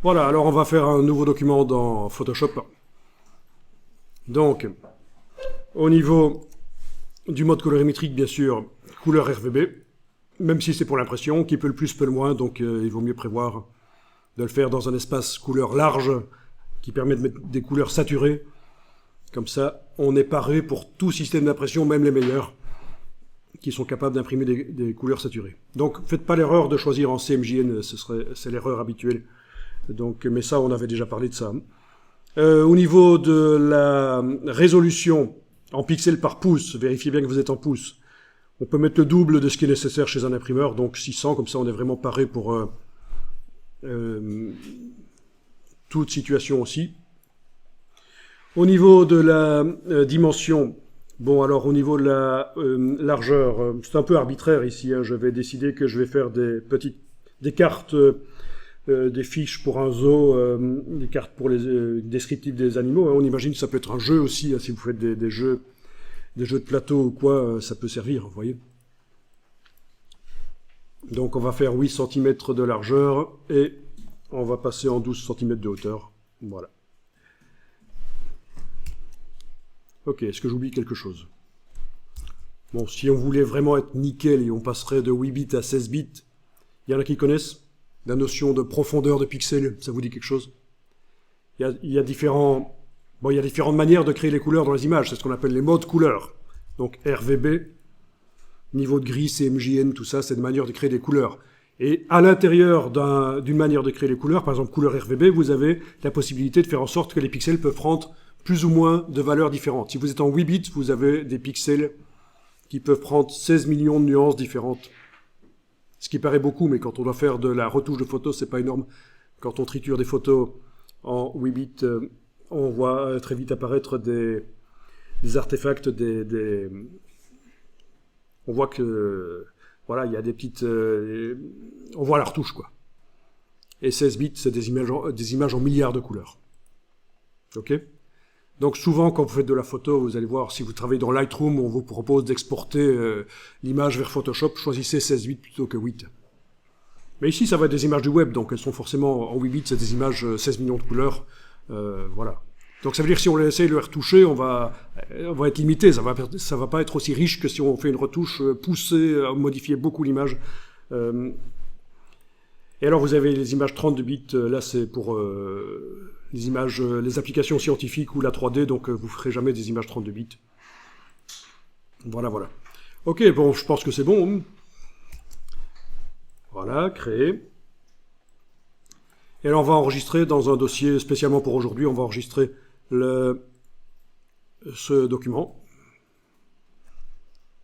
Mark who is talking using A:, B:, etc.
A: Voilà, alors on va faire un nouveau document dans Photoshop. Donc, au niveau du mode colorimétrique, bien sûr, couleur RGB, même si c'est pour l'impression, qui peut le plus, peut le moins, donc il vaut mieux prévoir de le faire dans un espace couleur large, qui permet de mettre des couleurs saturées. Comme ça, on est paré pour tout système d'impression, même les meilleurs, qui sont capables d'imprimer des couleurs saturées. Donc, faites pas l'erreur de choisir en CMJN, c'est l'erreur habituelle. Donc, mais ça, on avait déjà parlé de ça. Au niveau de la résolution en pixels par pouce, vérifiez bien que vous êtes en pouces. On peut mettre le double de ce qui est nécessaire chez un imprimeur, donc 600, comme ça on est vraiment paré pour toute situation aussi. Au niveau de la dimension, bon alors au niveau de la largeur, c'est un peu arbitraire ici, hein, je vais décider que je vais faire des cartes, des fiches pour un zoo, des cartes pour les descriptifs des animaux, hein. On imagine que ça peut être un jeu aussi, hein, si vous faites des jeux de plateau ou quoi, ça peut servir, vous voyez. Donc on va faire 8 cm de largeur et on va passer en 12 cm de hauteur. Voilà. Ok, est-ce que j'oublie quelque chose? Bon, si on voulait vraiment être nickel et on passerait de 8 bits à 16 bits, il y en a qui connaissent la notion de profondeur de pixels, ça vous dit quelque chose? Il y a différentes manières de créer les couleurs dans les images, c'est ce qu'on appelle les modes couleurs. Donc RGB, niveau de gris, CMJN, tout ça, c'est une manière de créer des couleurs. Et à l'intérieur d'une manière de créer les couleurs, par exemple couleur RGB, vous avez la possibilité de faire en sorte que les pixels peuvent prendre plus ou moins de valeurs différentes. Si vous êtes en 8 bits, vous avez des pixels qui peuvent prendre 16 millions de nuances différentes. Ce qui paraît beaucoup, mais quand on doit faire de la retouche de photos, c'est pas énorme. Quand on triture des photos en 8 bits, on voit très vite apparaître des artefacts, on voit que, voilà, il y a des petites... on voit la retouche, quoi. Et 16 bits, c'est des images en milliards de couleurs. Ok? Donc souvent, quand vous faites de la photo, vous allez voir, si vous travaillez dans Lightroom, on vous propose d'exporter l'image vers Photoshop, choisissez 16 bits plutôt que 8. Mais ici, ça va être des images du web, donc elles sont forcément en 8 bits, c'est des images 16 millions de couleurs, voilà. Donc ça veut dire que si on essaye de les retoucher, on va être limité, ça va pas être aussi riche que si on fait une retouche poussée, modifier beaucoup l'image. Et alors vous avez les images 32 bits, là c'est pour les images, les applications scientifiques ou la 3D, donc vous ferez jamais des images 32 bits. Voilà, voilà. Ok, bon, je pense que c'est bon. Voilà, créer. Et alors on va enregistrer dans un dossier spécialement pour aujourd'hui, on va enregistrer ce document.